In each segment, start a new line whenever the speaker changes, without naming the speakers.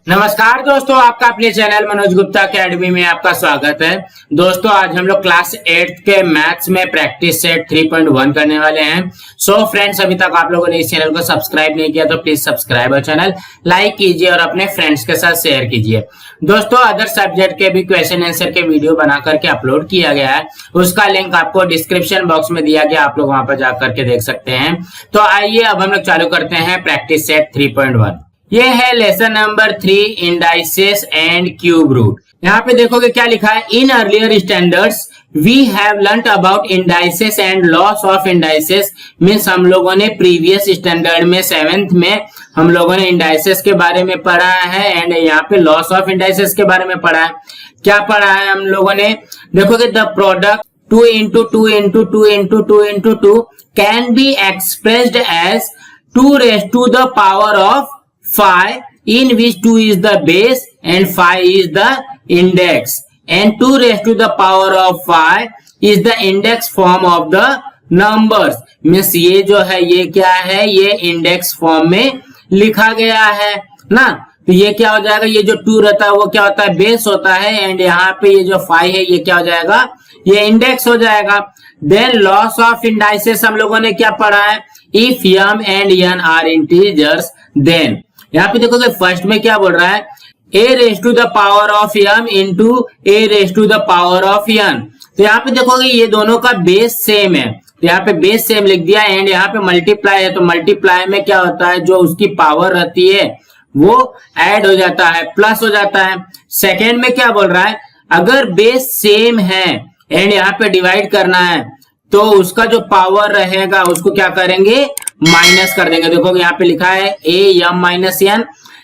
नमस्कार दोस्तों, आपका अपने चैनल मनोज गुप्ता अकेडमी में आपका स्वागत है। दोस्तों आज हम लोग क्लास 8 के मैथ्स में प्रैक्टिस सेट 3.1 करने वाले हैं। सो फ्रेंड्स, अभी तक आप लोगों ने इस चैनल को सब्सक्राइब नहीं किया तो प्लीज सब्सक्राइब और चैनल लाइक कीजिए और अपने फ्रेंड्स के साथ शेयर कीजिए। दोस्तों अदर सब्जेक्ट के भी क्वेश्चन आंसर के वीडियो बना करके अपलोड किया गया है, उसका लिंक आपको डिस्क्रिप्शन बॉक्स में दिया गया, आप लोग वहां पर जाकर के देख सकते हैं। तो आइए अब हम लोग चालू करते हैं प्रैक्टिस सेट 3.1। ये है lesson number 3 indices and cube root. यहाँ पे देखोगे क्या लिखा है, in earlier standards we have learned about indices and laws of indices. Means हम लोगों ने प्रीवियस स्टैंडर्ड में 7th में हम लोगों ने इंडाइसेस के बारे में पढ़ा है एंड यहाँ पे लॉस ऑफ इंडाइसेस के बारे में पढ़ा है। क्या पढ़ा है हम लोगों ने, देखोगे the product 2 into 2 into 2 into 2 into 2 can be expressed as 2 raised to the power of 5, in which 2 is the base and 5 is the index, and 2 raised to the power of 5 is the index form of the numbers। Means ये जो है ये क्या है, ये index form में लिखा गया है ना। तो ये क्या हो जाएगा, ये जो 2 रहता है वो क्या होता है, बेस होता है, एंड यहाँ पे ये जो 5 है ये क्या हो जाएगा, ये इंडेक्स हो जाएगा। देन लॉस ऑफ इंडाइसेस हम लोगों ने क्या पढ़ा है, if m and n are integers then. यहाँ पे देखोगे फर्स्ट में क्या बोल रहा है, a raise to the power of m into a raise to the power of n। तो यहाँ पे देखोगे ये दोनों का बेस सेम है, तो यहाँ पे बेस सेम लिख दिया, एंड यहाँ पे मल्टीप्लाई है, तो मल्टीप्लाई में क्या होता है, जो उसकी पावर रहती है वो ऐड हो जाता है, प्लस हो जाता है। सेकेंड में क्या बोल रहा है, अगर बेस सेम है एंड यहाँ पे डिवाइड करना है तो उसका जो पावर रहेगा उसको क्या करेंगे, माइनस कर देंगे। देखोगे यहाँ पे लिखा है a m minus n।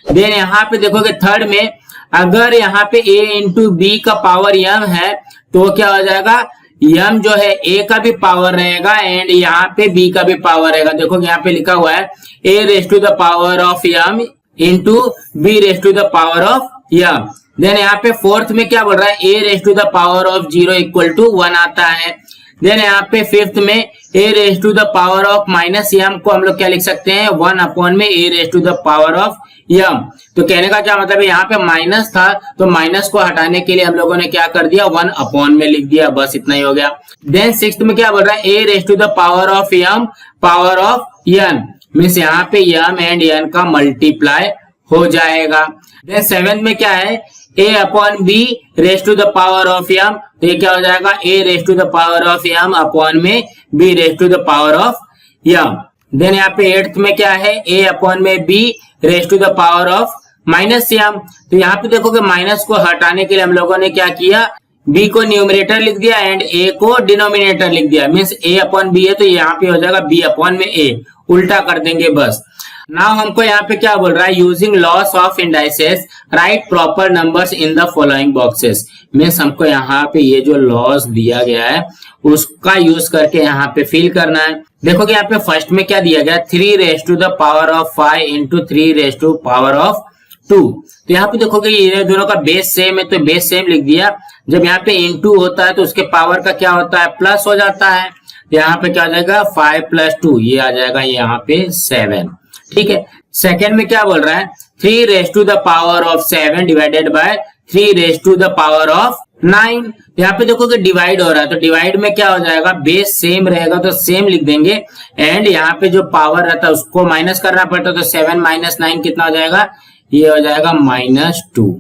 Then यहाँ पे देखोगे थर्ड में, अगर यहाँ पे a इंटू बी का पावर m है तो क्या हो जाएगा, m जो है a का भी पावर रहेगा एंड यहाँ पे b का भी पावर रहेगा। देखोगे यहाँ पे लिखा हुआ है a raise to the power of m into b raise to the power of m। Then यहाँ पे फोर्थ में क्या बोल रहा है, a raise to the power of 0 equal to 1 आता है। देन यहाँ पे फिफ्थ में a raise to the power of minus m को हम लोग क्या लिख सकते हैं, 1 अपॉन में a raise to the power of m। तो कहने का क्या मतलब है, यहाँ पे माइनस था तो माइनस को हटाने के लिए हम लोगों ने क्या कर दिया, 1 अपॉन में लिख दिया, बस इतना ही हो गया। देन सिक्स्थ में क्या बोल रहा है, a raise to the power of m power of n। Means यहाँ पे m एंड n का मल्टीप्लाई हो जाएगा। देन सेवेंथ में क्या है, a upon B raise to the power of m, तो ये क्या हो जाएगा, a raise to the power of m upon में b raise to the power of m। Then यहाँ पे एट्थ में क्या है, a अपॉन में b raise to the power of minus m। तो यहाँ पे देखोगे माइनस को हटाने के लिए हम लोगों ने क्या किया, b को न्यूमरेटर लिख दिया एंड a को डिनोमिनेटर लिख दिया। मीन्स a अपॉन b है तो यहाँ पे हो जाएगा b अपॉन में a, उल्टा कर देंगे बस। नाउ हमको यहाँ पे क्या बोल रहा है, using loss of indices right proper numbers in the following boxes. Means हमको यहाँ पे ये जो लॉस दिया गया है उसका यूज करके यहाँ पे फिल करना है। देखोगे यहाँ पे फर्स्ट में क्या दिया गया, 3 raise to the power of 5 into 3 raise to power of 2। तो यहाँ पे देखोगे ये दोनों का बेस सेम है तो बेस सेम लिख दिया। जब यहाँ पे इंटू होता है तो उसके पावर का क्या होता है, प्लस हो जाता है। यहाँ पे क्या हो जाएगा, 5 प्लस 2, ये आ जाएगा यहाँ पे 7। ठीक है। सेकेंड में क्या बोल रहा है, 3 raise to the power of 7 divided by 3 raise to the power of 9। यहाँ पे देखो कि डिवाइड हो रहा है तो डिवाइड में क्या हो जाएगा, बेस सेम रहेगा तो सेम लिख देंगे एंड यहाँ पे जो पावर रहता है उसको माइनस करना पड़ता है, तो 7 माइनस 9 कितना हो जाएगा, ये हो जाएगा -2।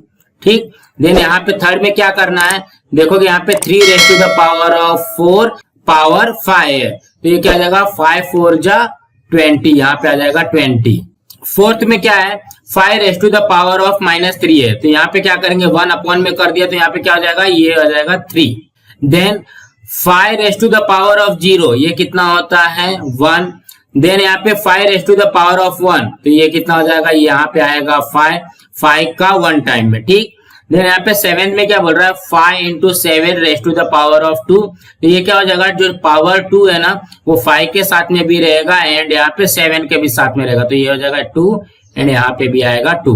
ठीक। देन यहाँ पे थर्ड में क्या करना है, देखोगे यहाँ पे 3 raise to the power of 4 power 5 है तो ये क्या आ जाएगा, 5 4 जा 20, यहाँ पे आ जाएगा 20। फोर्थ में क्या है, 5 raise to the power of -3 है तो यहाँ पे क्या करेंगे, 1 अपॉन में कर दिया तो यहाँ पे क्या हो जाएगा, ये हो जाएगा 3। Then 5 raise to the power of 0, ये कितना होता है 1। देन यहाँ पे 5 raise to the power of 1 तो ये कितना हो जाएगा, यहाँ पे आएगा 5 का 1 टाइम में। ठीक। देन यहाँ पे 7 में क्या बोल रहा है, 5 into 7 raise to the power of 2, तो ये क्या हो जाएगा, जो पावर 2 है ना वो 5 के साथ में भी रहेगा एंड यहाँ पे 7 के भी साथ में रहेगा, तो ये हो जाएगा 2 एंड यहाँ पे भी आएगा 2।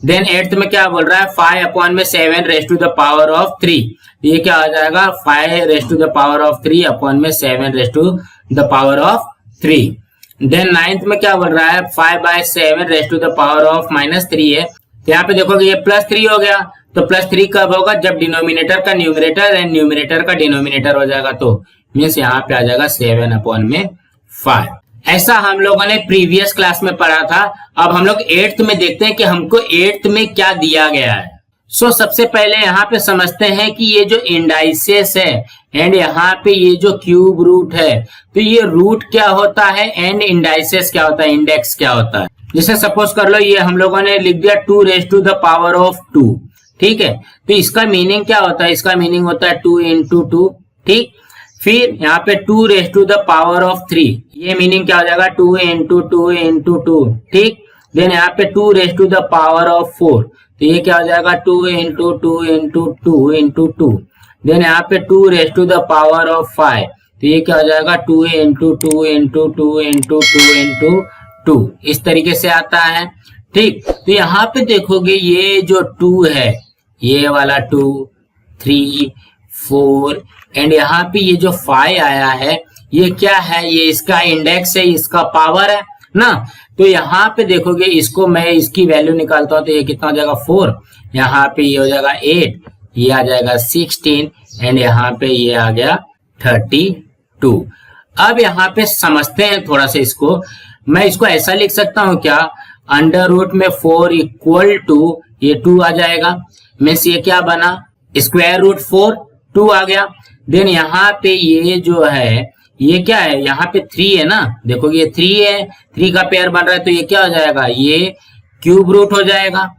देन 8th में क्या बोल रहा है, 5 अपॉन में 7 raise to the power of 3, ये क्या हो जाएगा, 5 raise to the power of 3 upon में 7 raise to the power of 3। Then 9th में क्या बोल रहा है, 5/7 raise to the power of -3 है तो यहाँ पे देखोगे ये +3 हो गया। तो +3 कब होगा? जब डिनोमिनेटर का न्यूमरेटर एंड न्यूमरेटर का डिनोमिनेटर हो जाएगा, तो मीन्स यहाँ पे आ जाएगा 7/5। ऐसा हम लोगों ने प्रीवियस क्लास में पढ़ा था। अब हम लोग 8th में देखते हैं कि हमको 8th में क्या दिया गया है। सबसे पहले यहाँ पे समझते हैं कि ये जो इंडाइसेस है एंड यहाँ पे ये जो क्यूब रूट है, तो ये रूट क्या होता है एंड इंडाइसेस क्या होता है, इंडेक्स क्या होता है। जैसे सपोज कर लो ये हम लोगों ने लिख दिया 2⁻², ठीक है। तो इसका मीनिंग क्या होता है? इसका मीनिंग होता है 2 × 2, ठीक। फिर यहाँ पे 2⁻3, ये मीनिंग क्या हो जाएगा? 2 × 2 × 2, ठीक। देन यहाँ पे 2⁻4, तो ये क्या हो जाएगा? 2 × 2 × 2 × 2। देन यहाँ पे 2⁻5, तो ये क्या हो जाएगा? 2 × 2 × 2 × 2 × 2। इस तरीके से आता है, ठीक। तो यहाँ पे देखोगे ये जो 2 है, ये वाला 2, 3, 4 एंड यहाँ पे ये जो 5 आया है, ये क्या है? ये इसका इंडेक्स है, इसका पावर है ना। तो यहाँ पे देखोगे इसको मैं इसकी वैल्यू निकालता हूँ, तो ये कितना हो जाएगा? 4। यहाँ पे ये हो जाएगा 8, ये आ जाएगा 16 एंड यहाँ पे ये आ गया 32। अब यहाँ पे समझते हैं थोड़ा सा इसको। मैं इसको ऐसा लिख सकता हूँ क्या? अंडर रूट में 4 इक्वल टू ये 2 आ जाएगा। मीन्स ये क्या बना? √4, 2 आ गया। देन यहाँ पे ये जो है ये क्या है? यहाँ पे 3 है ना, देखोगे ये 3 है, 3 का पेयर बन रहा है, तो ये क्या हो जाएगा? ये क्यूब रूट हो जाएगा।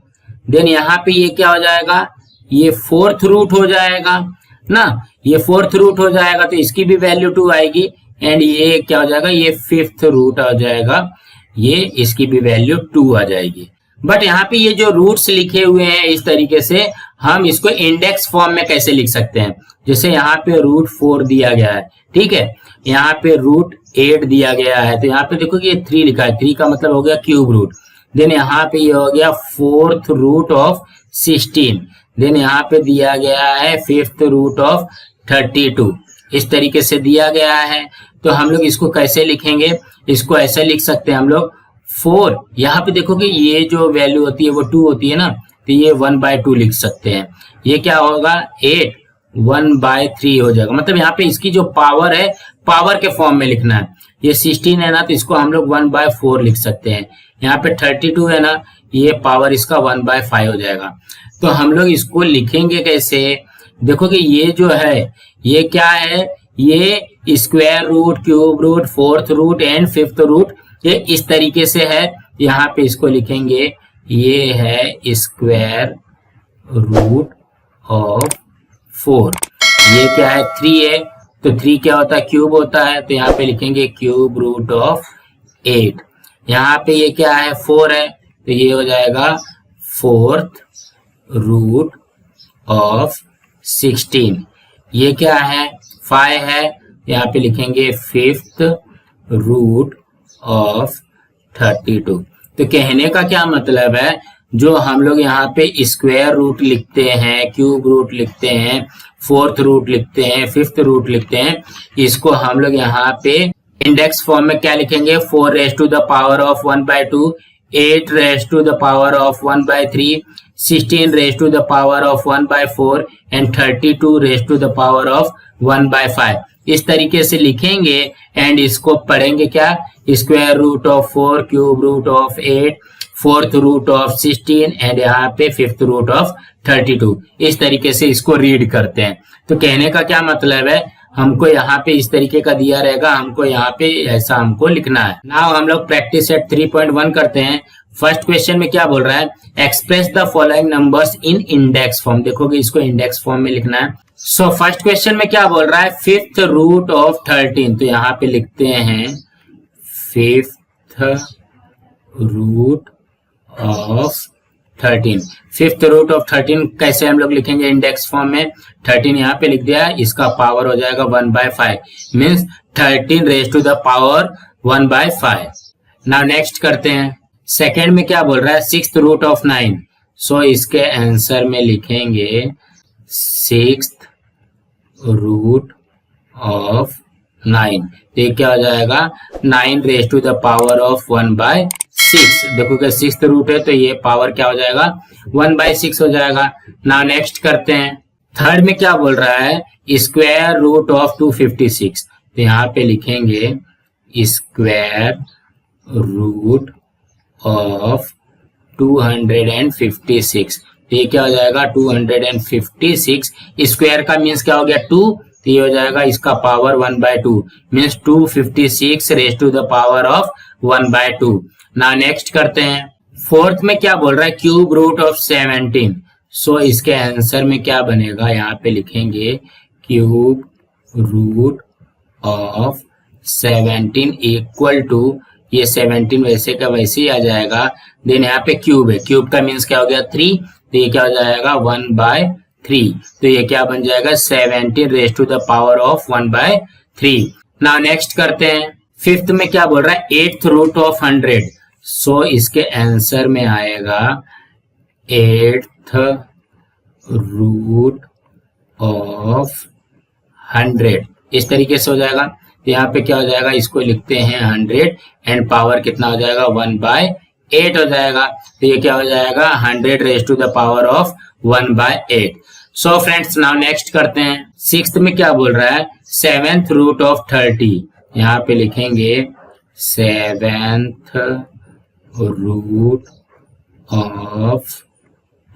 देन यहाँ पे ये क्या हो जाएगा? ये 4th रूट हो जाएगा ना, ये 4th रूट हो जाएगा, तो इसकी भी वैल्यू 2 आएगी एंड ये क्या हो जाएगा? ये 5th रूट आ जाएगा, ये इसकी भी वैल्यू 2 आ जाएगी। बट यहाँ पे ये जो रूट्स लिखे हुए हैं इस तरीके से हम इसको इंडेक्स फॉर्म में कैसे लिख सकते हैं? जैसे यहाँ पे √4 दिया गया है, ठीक है, यहाँ पे √8 दिया गया है, तो यहाँ पे देखो कि ये 3 लिखा है, 3 का मतलब हो गया क्यूब रूट। देन यहाँ पे ये हो गया 4th रूट ऑफ 16। देन यहाँ पे दिया गया है 5th रूट ऑफ 32। इस तरीके से दिया गया है। तो हम लोग इसको कैसे लिखेंगे? इसको ऐसे लिख सकते हैं हम लोग 4, यहाँ पे देखोगे ये जो वैल्यू होती है वो 2 होती है ना, तो ये 1/2 लिख सकते हैं। ये क्या होगा? 8 1/3 हो जाएगा। मतलब यहाँ पे इसकी जो पावर है, पावर के फॉर्म में लिखना है। ये 16 है ना, तो इसको हम लोग 1/4 लिख सकते हैं। यहाँ पे 32 है ना, ये पावर इसका 1/5 हो जाएगा। तो हम लोग इसको लिखेंगे कैसे? देखो कि ये जो है ये क्या है? ये square root, cube root, 4th root and 5th root, ये इस तरीके से है। यहाँ पे इसको लिखेंगे, ये है स्क्वायर रूट ऑफ 4। ये क्या है? 3 है, तो 3 क्या होता है? क्यूब होता है, तो यहाँ पे लिखेंगे क्यूब रूट ऑफ 8। यहाँ पे ये क्या है? 4 है, तो ये हो जाएगा 4th रूट ऑफ 16। ये क्या है? 5 है, यहाँ पे लिखेंगे 5th रूट ऑफ 32। तो कहने का क्या मतलब है? जो हम लोग यहाँ पे स्क्वायर रूट लिखते हैं, क्यूब रूट लिखते हैं, 4th रूट लिखते हैं, 5th रूट लिखते हैं, इसको हम लोग यहाँ पे इंडेक्स फॉर्म में क्या लिखेंगे? 4⁻1/2, 8⁻1/3, 16⁻1/4 एंड 32⁻1/5। इस तरीके से लिखेंगे एंड इसको पढ़ेंगे क्या? Square root of 4, cube root of 8, 4th root of 16 and यहाँ पे 5th रूट ऑफ 32। इस तरीके से इसको रीड करते हैं। तो कहने का क्या मतलब है? हमको यहाँ पे इस तरीके का दिया रहेगा, हमको यहाँ पे ऐसा हमको लिखना है। नाउ हम लोग प्रैक्टिस सेट 3.1 करते हैं। फर्स्ट क्वेश्चन में क्या बोल रहा है? Express the following numbers in index form. देखोगे इसको इंडेक्स फॉर्म में लिखना है। सो फर्स्ट क्वेश्चन में क्या बोल रहा है? 5th root of 13। तो यहाँ पे लिखते हैं 5th root of 13। 5th root of 13 कैसे हम लोग लिखेंगे इंडेक्स फॉर्म में? 13 यहाँ पे लिख दिया, इसका पावर हो जाएगा 1/5, मीन्स 13⁻1/5। नाउ नेक्स्ट करते हैं। सेकेंड में क्या बोल रहा है? 6th root of 9। सो इसके आंसर में लिखेंगे 6th रूट ऑफ 9। तो ये क्या हो जाएगा? 9⁻1/6। 6, देखो कि 6th रूट है तो ये पावर क्या हो जाएगा 1/6 हो जाएगा। नाउ नेक्स्ट करते हैं, थर्ड में क्या बोल रहा है स्क्वायर रूट ऑफ 256, तो यहाँ पे लिखेंगे स्क्वायर रूट ऑफ 256, तो ये क्या हो जाएगा 256, स्क्वायर का मीन्स क्या हो गया 2, तो ये हो जाएगा इसका power 1/2 means 256 raise to the power of 1/2। Now next करते हैं, फोर्थ में क्या बोल रहा है क्यूब रूट ऑफ 17, सो इसके आंसर में क्या बनेगा, यहाँ पे लिखेंगे cube root of 17 equal to, ये 17 वैसे का वैसे ही आ जाएगा, देन यहाँ पे क्यूब है, क्यूब का मीन्स क्या हो गया 3, तो ये क्या हो जाएगा 1/3, तो ये क्या बन जाएगा 17 raise to the power of 1/3। Now next करते हैं, फिफ्थ में क्या बोल रहा है 8th रूट ऑफ 100, सो इसके आंसर में आएगा 8th रूट ऑफ 100, इस तरीके से हो जाएगा। यहाँ पे क्या हो जाएगा, इसको लिखते हैं 100 एंड पावर कितना हो जाएगा 1/8 हो जाएगा, तो ये क्या हो जाएगा 100 raise to the power of 1/8। So friends now next करते हैं, सिक्स्थ में क्या बोल रहा है 7th रूट ऑफ 30, यहाँ पे लिखेंगे 7th रूट ऑफ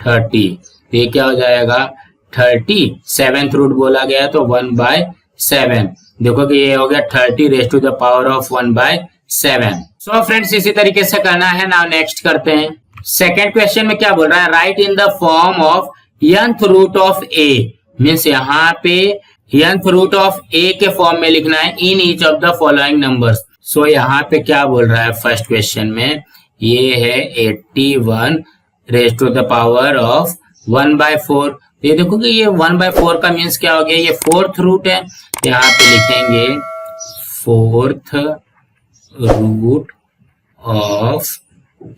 30, तो ये क्या हो जाएगा 30, 7th रूट बोला गया तो 1/7, देखो कि ये हो गया 30 raise to the power of 1/7। So friends इसी तरीके से करना है। नाउ नेक्स्ट करते हैं, सेकेंड क्वेश्चन में क्या बोल रहा है right in the form of nth root of a, means यहाँ पे nth रूट ऑफ a के फॉर्म में लिखना है in each of the following numbers. So यहाँ पे क्या बोल रहा है फर्स्ट क्वेश्चन में, ये है 81 raise to the power of 1/4, ये देखो कि ये 1/4 का मीन्स क्या हो गया, ये 4th रूट है, यहाँ पे लिखेंगे 4th रूट ऑफ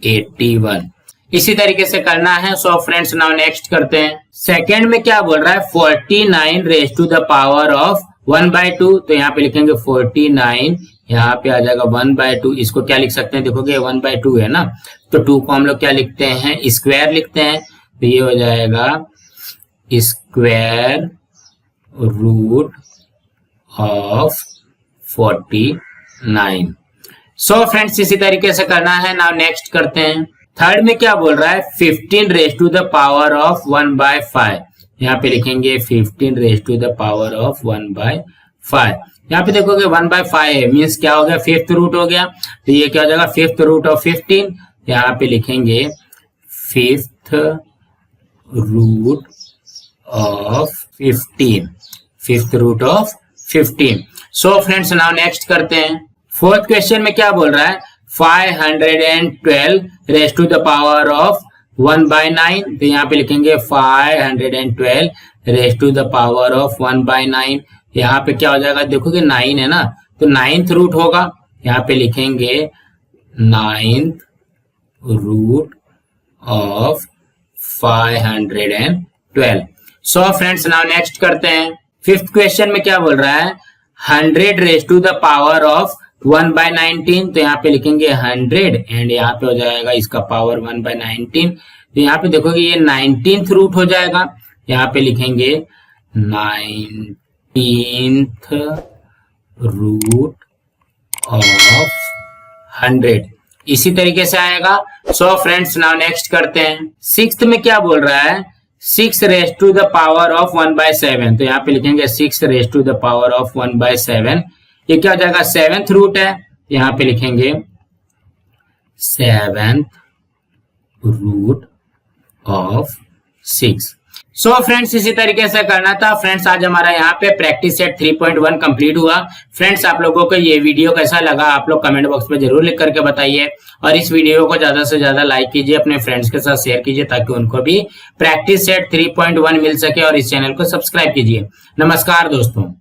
81, इसी तरीके से करना है। सो फ्रेंड्स नाउ नेक्स्ट करते हैं, सेकेंड में क्या बोल रहा है 49 raise to the power of 1/2, तो यहाँ पे लिखेंगे 49, यहाँ पे आ जाएगा 1/2, इसको क्या लिख सकते हैं, देखोगे 1/2 है ना, तो 2 को हम लोग क्या लिखते हैं स्क्वायर लिखते हैं, तो ये हो जाएगा square root of 49। So friends इसी तरीके से करना है। नाउ नेक्स्ट करते हैं, थर्ड में क्या बोल रहा है 15 raise to the power of 1/5, यहाँ पे लिखेंगे 15 raise to the power of 1/5, यहाँ पे देखोगे 1/5 है मीन्स क्या हो गया 5th रूट हो गया, तो ये क्या हो जाएगा 5th रूट ऑफ 15, यहाँ पे लिखेंगे 5th root of 15, 5th root of 15। So friends now next करते हैं, फोर्थ क्वेश्चन में क्या बोल रहा है 512 raise to the power of 1/9, तो यहाँ पे लिखेंगे 512 raise to the power of 1/9, यहाँ पे क्या हो जाएगा देखो कि 9 है ना, तो 9th रूट होगा, यहाँ पे लिखेंगे 9th root of 512। So friends now next करते हैं, फिफ्थ क्वेश्चन में क्या बोल रहा है 100 raise to the power of 1/19, तो यहाँ पे लिखेंगे 100 एंड यहाँ पे हो जाएगा इसका पावर 1/19, तो यहाँ पे देखोगे ये 19th रूट हो जाएगा, यहाँ पे लिखेंगे 19th रूट ऑफ 100, इसी तरीके से आएगा। सो फ्रेंड्स नाउ नेक्स्ट करते हैं, सिक्स्थ में क्या बोल रहा है 6 raise to the power of 1/7, तो यहाँ पे लिखेंगे 6 raise to the power of 1/7, ये क्या हो जाएगा 7th रूट है, यहाँ पे लिखेंगे 7th root of 6। So friends इसी तरीके से करना था। फ्रेंड्स आज हमारा यहाँ पे प्रैक्टिस सेट 3.1 कंप्लीट हुआ। फ्रेंड्स आप लोगों को ये वीडियो कैसा लगा आप लोग कमेंट बॉक्स में जरूर लिख करके बताइए, और इस वीडियो को ज्यादा से ज्यादा लाइक कीजिए, अपने फ्रेंड्स के साथ शेयर कीजिए ताकि उनको भी प्रैक्टिस सेट 3.1 मिल सके, और इस चैनल को सब्सक्राइब कीजिए। नमस्कार दोस्तों।